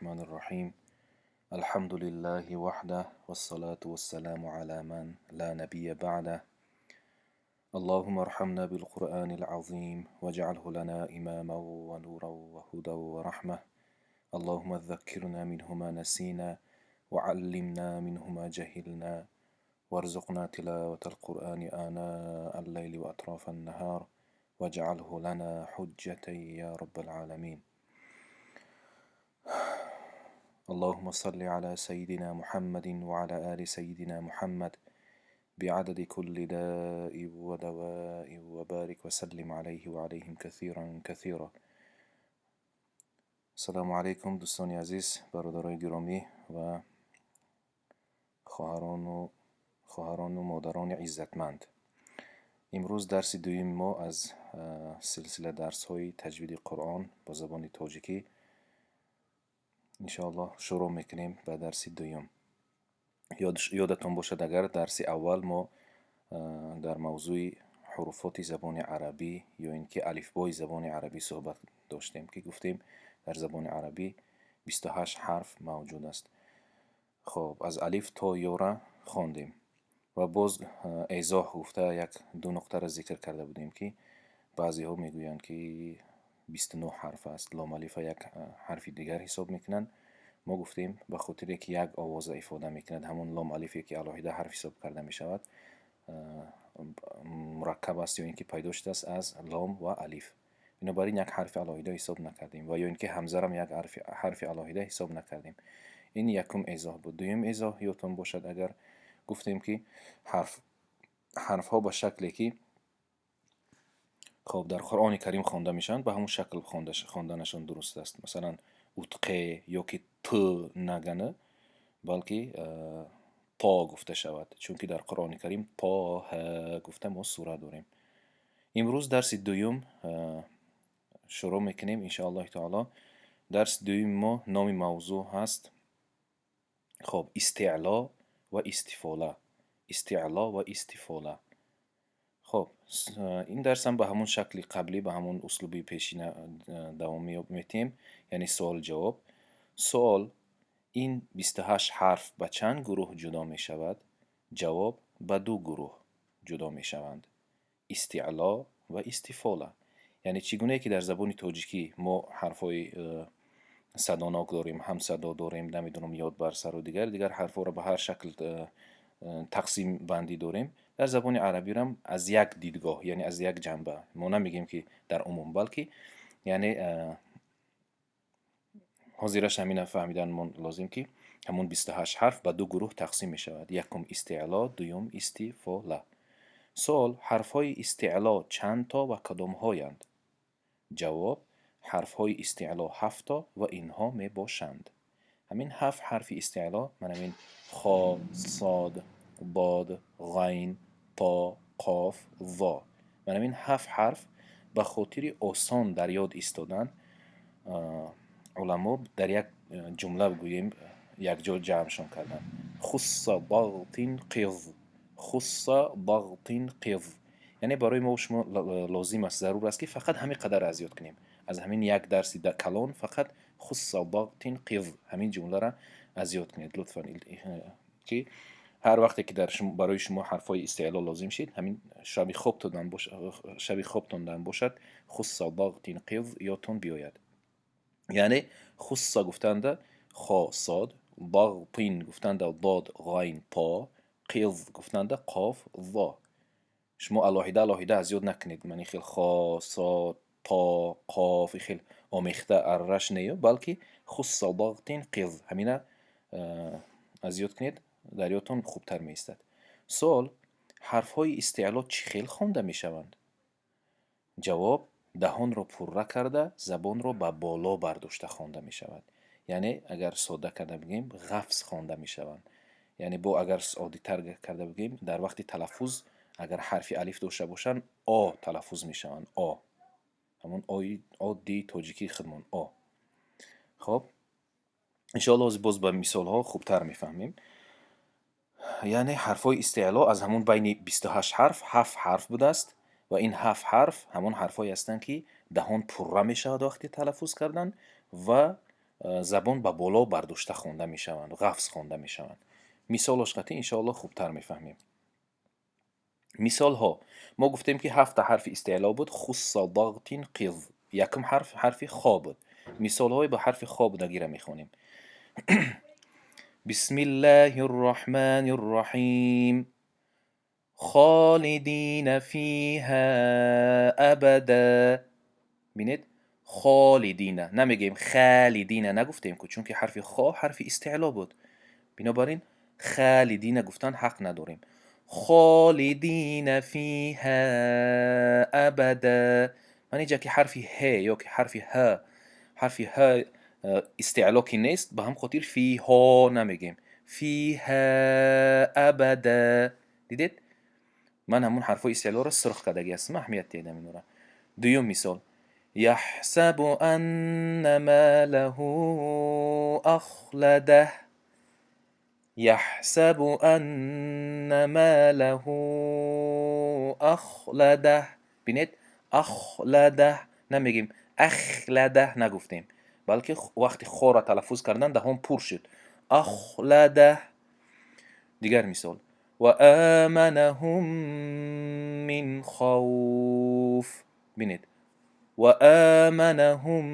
الرحمن الرحيم. الحمد لله وحده والصلاة والسلام على من لا نبي بعده. اللهم ارحمنا بالقرآن العظيم واجعله لنا إماما ونورا وهدى ورحمة. اللهم ذكرنا منه ما نسينا وعلمنا منه ما جهلنا وارزقنا تلاوة القرآن آناء الليل وأطراف النهار واجعله لنا حجة يا رب العالمين. اللهم صل على سيدنا محمد وعلى آل سيدنا محمد بعدد كل داء ودواء وبارك وسلم عليه وعليهم كثيرا كثيرا. سلام علیکم دوستان عزیز، برادرای گرامی و خواهران و مادران عزتمند. امروز درس دویم ما از سلسله درس های تجوید قرآن با زبان تاجیکی انشاءالله شروع میکنیم به درس دویم. یادتون باشد اگر درس اول ما در موضوع حروفات زبان عربی یا اینکه الفبای زبان عربی صحبت داشتیم که گفتیم در زبان عربی 28 حرف موجود است. خب از الف تا یا را خواندیم و باز ایضاح گفته یک دو نقطه را ذکر کرده بودیم که بعضی ها میگویند که 29 حرف است، لام الف یک حرف دیگر حساب میکنند. ما گفتیم به خاطر که یک آواز افاده میکند، همون لام الفی که علاهیده حرف حساب کرده میشود مرکب است یا اینکه پیدا شده است از لام و الف، بنابراین یک حرف علاهیده حساب نکردیم و یا اینکه همزه را یک حرف علاهیده حساب نکردیم. این یکم ایضاح بود. دویم ایضاح یادتون باشد اگر گفتیم که حرف ها به شکلی که خب در قرآن کریم خوانده میشن به همون شکل خواندنشان درست است. مثلا اتقه یا که ت نگنه بلکه تا گفته شود، چون که در قرآن کریم تا گفته ما سوره داریم. امروز درس دویم شروع میکنیم انشاءالله تعالی. درس دویم ما نام موضوع هست خب استعلا و استفاله. استعلا و استفاله. خب این درس هم به همون شکل قبلی به همون اسلوبی پیشین دوام میتیم، یعنی سوال جواب. سوال این 28 حرف به چند گروه جدا می شود؟ جواب به 2 گروه جدا می شوند، استعلا و استفاله. یعنی چگونه که در زبان تاجیکی ما حرفای صداناک داریم، هم صدا داریم، نمیدونم یاد بر سر و دیگر حرفا را به هر شکل تقسیم بندی داریم، در زبان عربی هم از یک دیدگاه یعنی از یک جنبه. ما نمیگیم که در عموم، بلکه یعنی حاضرش همین فهمیدن من لازم که همون 28 حرف به 2 گروه تقسیم می شود، یکم استعلا، دوم استفاله. سوال حرف های استعلا چند تا و کدام هایند؟ جواب حرف های استعلا 7 تا و اینها می باشند. همین 7 حرف استعلا، من همین خا، صاد، ضاد، غین، تا، قاف، ظا، من همین 7 حرف به خاطر آسان در یاد ایستادن علما در یک جمله بگوییم یک جا جمعشون کردن. خص ضغط قض، خص ضغط قض، یعنی برای ما و شما لازم است، ضرور است که فقط همین قدر از یاد کنیم. از همین یک درس در کلان فقط خص ضغط قض همین جمله را از یاد کنید لطفا، که هر وقتی که برای شما حرفای استعلا لازم شید، همین شب خوابتان باشد خص ضغط قض یادتون بیاید. یعنی خص گفتند خا صاد، ضغطین گفتند ضاد غین تا، قض گفتند قاف ظا. شما علاهیده از یاد نکنید، من خیلی خا صاد تا قاف خیلی آمیخته ارش نیو، بلکه خص ضغطین قض همینه از یاد کنید، در یادتون خوبتر می ایستد. سوال حرف های استعلا چی خیلی خوانده می شوند؟ جواب دهان را پره کرده زبان را به بالا برداشته خوانده می شود. یعنی اگر ساده کرده بگیم غفص خوانده می شوند. یعنی با اگر عادی تر کرده بگیم در وقت تلفظ اگر حرف الف داشته باشن آ تلفظ می شوند، آ، همون عادی تاجیکی خودمون آ. خب انشاءالله باز با مثال ها خوبتر می فهمیم. یعنی حرفای استعلا از همون بین 28 حرف 7 حرف بوده است و این 7 حرف همون حرفایی هستند که دهان پره می شود وقتی تلفظ کردن و забон ба боло бардошта хонда мешаванд, ғафз хонда мешаванд. мисолаш қати иншоалло хубтар мефаҳмем. мисолҳо мо гуфтем ки 7 ҳарфи истеъло буд. хусса дағтин қиз, якум ҳарфи хо буд. мисолҳои ба ҳарфи хо будагиро мехонем. бисмиллаҳи рраҳмани рраҳим. خالدین فیها ابدا. بینید خالدین، نمیگیم خالدین، نگفتیم که چون که حرف خا حرف استعلا بود، بنابراین خالدین گفتن حق نداریم. خالدین فیها ابدا. من اینجا که حرف ه یا که حرف ها استعلا که نیست، به هم خاطر فیها نمیگیم، فیها ابدا. دیدید من همون حرفای استعلا را سرخ کردگی هستم، اهمیت دیدم این را. دوم مثال، یحسب ان ماله اخلده. یحسب ان ماله اخلده. بینید اخلده نمیگیم اخلده، نگفتیم، بلکه وقتی خو را تلفظ کردن دهان پر شد. اخلده. دیگر مثال، وآمنهم من خوف. بینید وآمنهم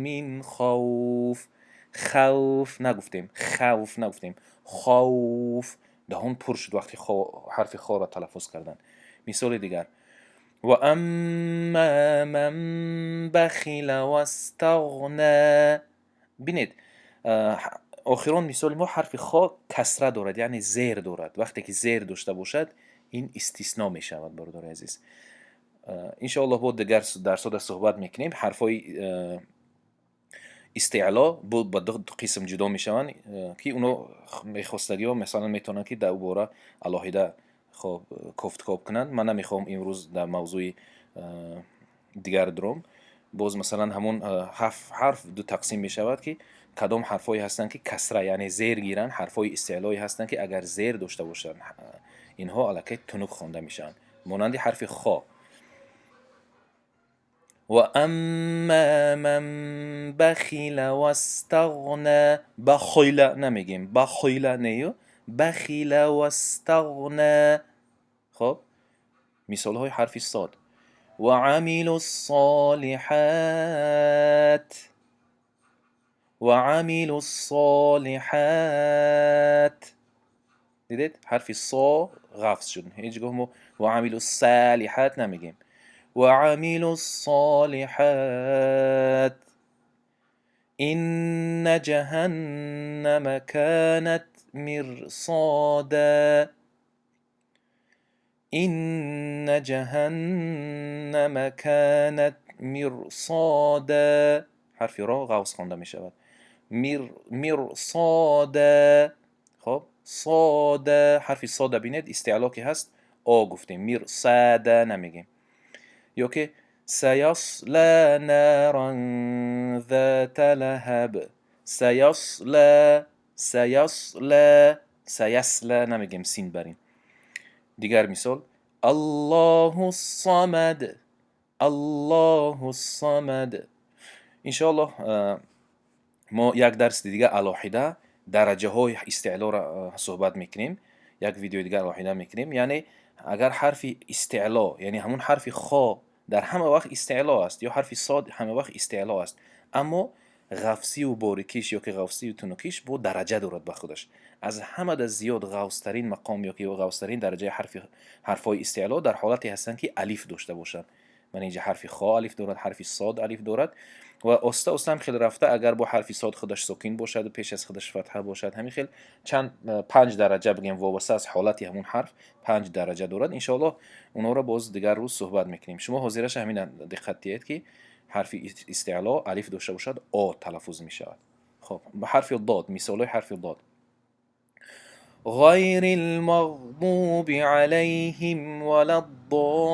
من خوف. خوف نگفتیم، خوف نگفتیم، خوف دهان پر شد وقتی حرف خا را تلفظ کردن. مثال دیگر، واما من بخل واستغنى. بینید آخران مثال ما حرف خا کسره دارد، یعنی زیر دارد. وقتی که زیر داشته باشد این استثناء می شود. برادر عزیز انشاءالله با دیگر درس‌ها صحبت میکنیم. حرفای استعلا بود با دو قسم جدا میشوند که اونو میخواستگی ها مثلا میتونن که در باره علاهیده خب کاف کنند. من نمیخوام امروز در موضوع دیگر درم. باز مثلا همون حرف دو تقسیم میشود که کدام حرفایی هستند که کسره یعنی زیر گیرن، حرفای استعلایی هستند که اگر زیر داشته باشن اینها الکی تنک خوانده میشن، مانند حرف خا. و اما من بخیل و استغنى. بخیل نمیگیم، بخیل نیو، بخیل و استغنى. خب مثال های حرف صاد، و عمل الصالحات. وعملوا الصالحات. دیدید حرف صا غفظ شد، هیچگاه ما وعملوا الصالحات نمیگیم، وعملوا الصالحات. إن جهنم كانت مرصادا. إن جهنم كانت مرصادا. حرف را غوص خوانده می شود. مرصادا. خب صادا، حرف صادا بینید استعلا که هست آ گفتیم، مرصادا نمیگیم. یا که سیصلا نارا ذات لهب. سیصلا، سیصلا، سیصلا نمیگیم، سین بریم. دیگر مثال، الله الصمد. الله الصمد. انشاءالله ما یک درس دیگه علاهیده درجه های استعلا را صحبت میکنیم، یک ویدیو دیگه علاهیده میکنیم. یعنی اگر حرف استعلا یعنی همون حرف خا در همه وقت استعلا است یا حرف صاد همه وقت استعلا است، اما غفصی و باریکیش یا که غفصی و تنکیش با درجه دارد به خودش. از همه در زیاد غوث‌ترین مقام یا که غوث‌ترین درجه حرفای استعلا در حالتی هستند که الف داشته باشند. من اینجا حرف خا الف دارد، حرف صاد الف دارد و آسته آسته هم خیلی رفته اگر با حرف صاد خودش ساکن باشد و پیش از خودش فتحه باشد، همین خیلی چند 5 درجه بگیم وابسته از حالتی همون حرف 5 درجه دارد. انشاءالله اونا را باز دیگر روز صحبت میکنیم. شما حاضرش همین دقت دید که حرف استعلا الف داشته باشد آ تلفظ میشود. خب به حرف ضاد، مثال حرف ضاد، غیر المغضوب علیهم ولا الضالین.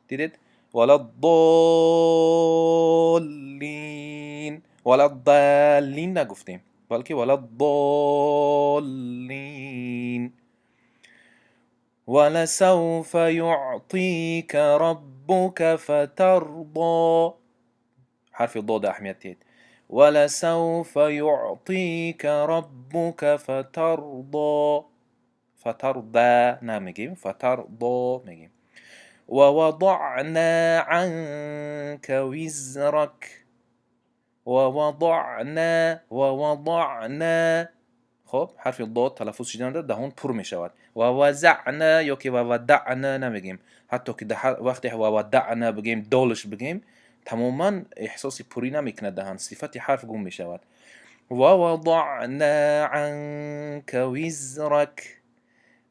دیدید ولا الضالین، ولا الضالین نگفتیم بلکه ولا الضالین. ولسوف يعطيك ربك ربك فترضى. حرف الضاد أهمیت. ولسوف يعطيك ربك فترضى. فترضى نمیگیم، فترضى میگیم. ووضعنا عنك وزرك. ووضعنا. خب حرف الضاد تلفظ شدن دهان پر می شود. ووزعنا یا که وودعنا نمیگیم. حتی که وقتی وودعنا بگیم دالش بگیم تماما احساس پوری نمیکنه دهان، صفت حرف گم می شود. ووضعنا عنك وزرك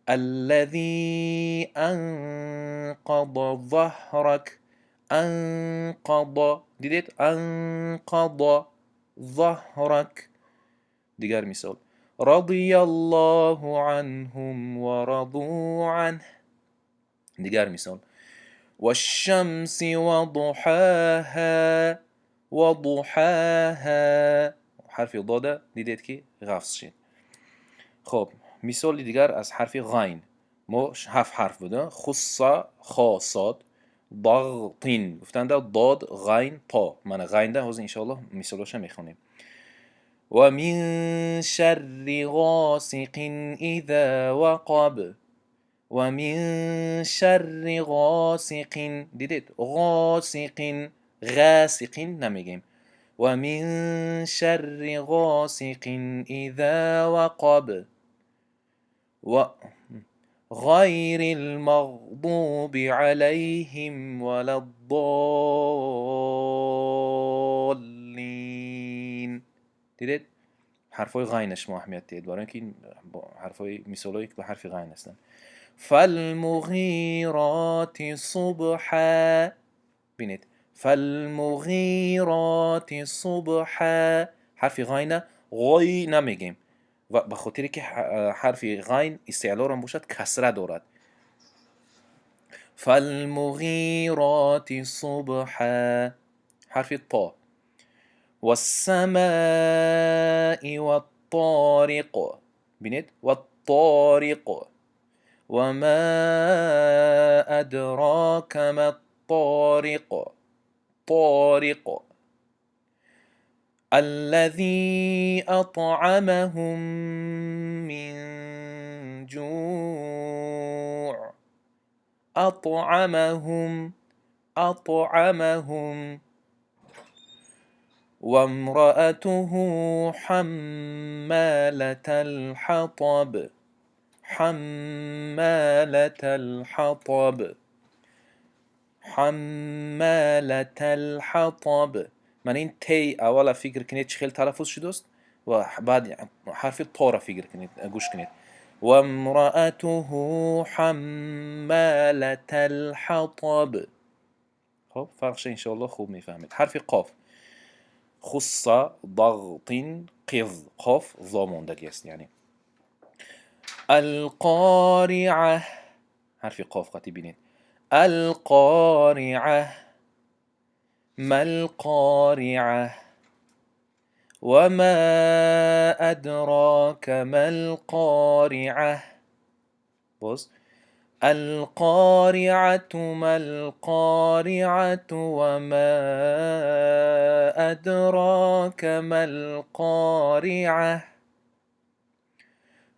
الذي أنقض ظهرك. أنقض، دیدید؟ أنقض ظهرك. دیگر مثال: رضي الله عنهم ورضوا عنه. دیگر مثال: والشمس وضحاها. وضحاها. حرف ضاد دیدید که غفص شد. خب مثال دیگر از حرف غین. ما 7 حرف بوده: خص، خا، صاد، ضغط. گفتن ضاد، غین، تا. من غین ده حاضر انشاءالله مثالش میخونیم. و من شر غاسق اذا وقب. و من شر غاسق. دیدید؟ غاسق، غاسق نمیگیم. و من شر غاسق اذا وقب. و غير المغضوب عليهم ولا الضالين. دیدید؟ حرفای غینش ما اهمیت دید برای اینکه این حرفای مثالایی که به حرف غین هستن. فالمغیرات صبحا. بینید؟ فالمغیرات صبحا. حرف غین غی نمیگیم و به خاطر که حرف غین استعلا را باشد کسره دارد. فالمغیرات صبحا. حرف طا. والسماء والطارق. بینید؟ والطارق. وما أدراك ما الطارق. طارق. الذي أطعمهم من جوع. أطعمهم. أطعمهم. وامرأته حمالة الحطب. حمالة الحطب. حمالة الحطب. من این تی اولا فکر کنید چه خیلی تلفظ شده است و بعد حرف تا را فکر کنید، گوش کنید. و امرأته حمالة الحطب. خب فرقش انشاءالله خوب میفهمید. حرف قاف. خص، ضغط، قض. قاف ضا ماندگی است یعنی. القارعة. حرف قاف قطی بینید. القارعة. ما القارعة. وما أدراك ما القارعة. باز القارعة ما القارعة وما أدراك ما القارعة.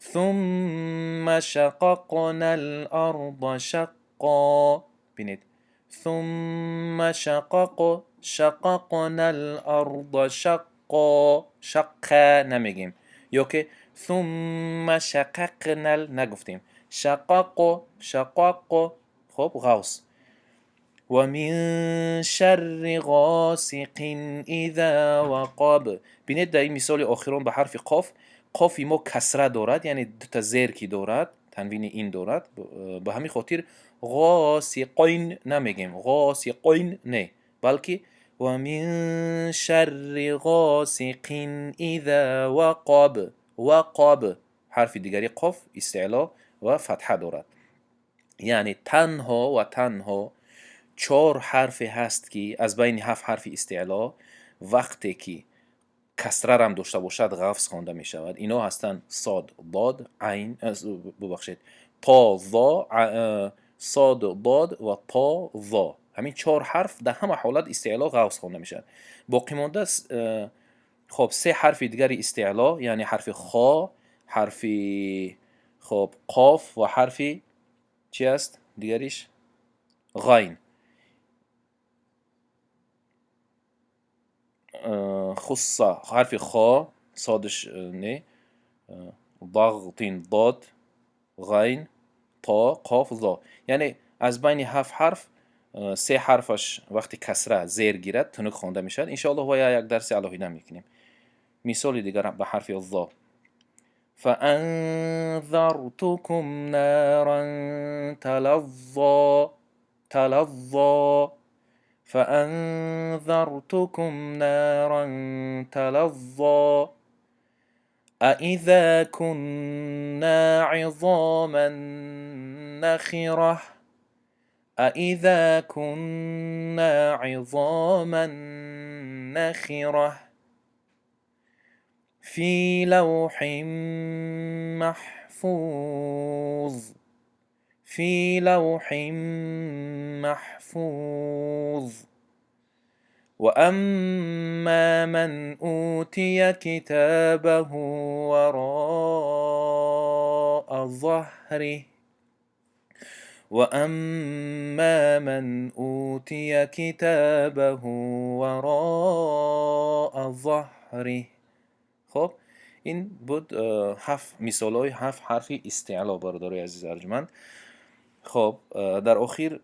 ثم شققنا الأرض شقا. بینید؟ ثم شققنا الأرض شقا. شقا نمیگیم یا که ثم شققنا نگفتیم. شقق. خب غوص. و من شر غاسق اذا وقب. بینید در این مثال آخران به حرف قاف، قافی ما کسره دارد یعنی دو تا زیر کی دارد، تنوین این دارد، به همین خاطر غاسقین نمیگیم، غاسقین نه، بلکه و من شر غاسق اذا وقب. وقب حرف دیگری قاف استعلا و فتحه دارد. یعنی تنها و تنها 4 حرف هست که از بین 7 حرف استعلا وقتی که کسره هم داشته باشد غفظ خوانده می شود. اینا هستن صاد، ضاد، عین، ببخشید، تا، ضا، صاد، ضاد و تا، ضا. همین 4 حرف در همه حالت استعلا غوث خوانده میشن. باقی مانده خب 3 حرف دیگر استعلا، یعنی حرف خا، حرف خب قاف و حرف چی است دیگریش؟ غین. خص حرف خا، صادش نه، ضغطین ضاد، غین، تا، قاف، ضا. یعنی از بین 7 حرف 3 حرفش وقتی کسره زیر گیرد تنک خوانده میشد. انشاءالله و یک درس علاوه میکنیم. مثال دیگر به حرف ضا: فأنذرتكم نارا تلظى تلظى. فأنذرتكم نارا تلظى. أإذا كنا عظاما نخرة. أإذا كنا عظاما نخرة في لوح محفوظ. في لوح محفوظ. وأما من أوتي كتابه وراء ظهره. وأما من أوتي كتابه وراء ظهره. خب این بود 7 مثالای 7 حرف استعلا برادرای عزیز ارجمند. خب در آخر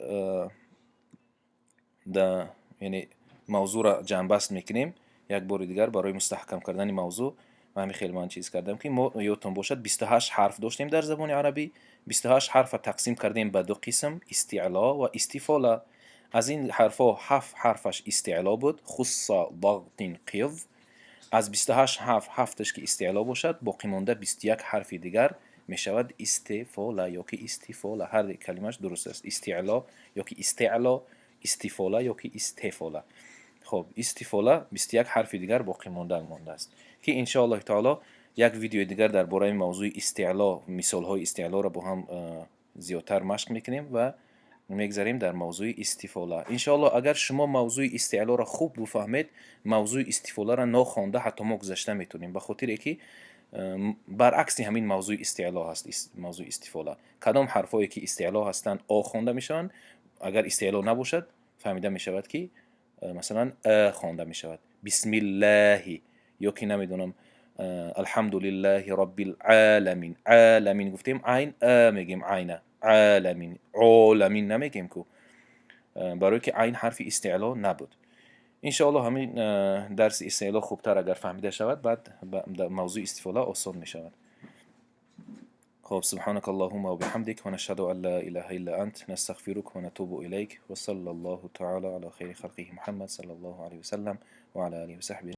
یعنی موضوع را جنبست میکنیم یک بار دیگر برای مستحکم کردن موضوع. من خیلی من چیز کردم که ما یادتون باشد 28 حرف داشتیم در زبان عربی. 28 حرف تقسیم کردیم به 2 قسم: استعلا و استفاله. از این حرفا 7 حرفش استعلا بود: خص، ضغط، قض. از 28 حرف 7 که استعلا باشد، باقی مانده 21 حرف دیگر می شود استفاله یا که استفاله. هر کلمش درست است: استعلا یا که استعلا، استفاله یا که استفاله. خب استفاله 21 حرف دیگر باقی مانده است که ان شاء الله تعالی یک ویدیو دیگر درباره موضوع استعلا، مثال های استعلا را با هم زیادتر مشق میکنیم و میگذاریم در موضوع استفاله. ان شاء الله اگر شما موضوع استعلا را خوب بفهمید، موضوع استفاله را ناخوانده حتی ما گذشته میتونیم، به خاطر اینکه برعکس همین موضوع استعلا هست. موضوع استفاله کدام حرفایی که استعلا هستند آ خوانده میشن، اگر استعلا نباشد فهمیده میشود که مثلا خوانده میشود. بسم الله، یا که نمیدونم الحمدلله رب العالمین. عالمین گفتیم عین میگیم عینه. عالمین، عالمین نمیگیم کو، برای که عین حرف استعلا نبود. ان شاء الله همین درس استعلا خوبتر اگر فهمیده شود، بعد موضوع استفاله آسان می شود. خب سبحانك اللهم وبحمدك ونشهد أن لا إله إلا أنت نستغفرك ونتوب إليك وصلى الله تعالى على خير خلقه محمد صلى الله عليه وسلم وعلى آله وصحبه